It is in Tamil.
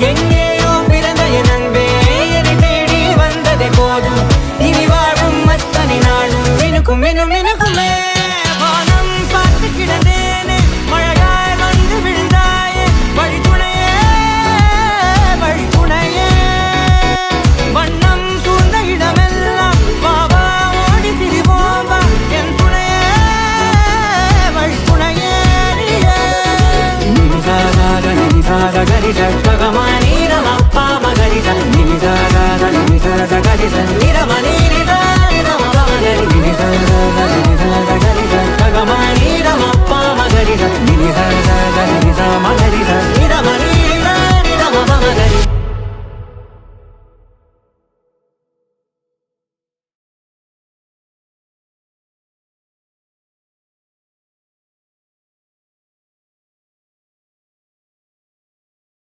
எங்கேயோ பிறந்த என் அன்பே என்னை தேடி வந்ததே போதும் இனி வாழும் அத்தனை நாளும் மினுக்கும் மினும் மினுக்குமே வானம் பார்த்து கிடந்தேனே மழையாய் வந்து விழுந்தாயே வழித்துணையே வழித்துணையே வண்ணம் சூழ்ந்த இடமெல்லாம் பாவா ஓடி திரிவோம் வா என் துணையே வழித்துணையே நினிசாத கரிச ககமானி ரமப்பா மகரிச நினிசாத கரிச நிரமணி நினிசாத கரிச ககமானி ரமப்பா மகரிச நினிசாத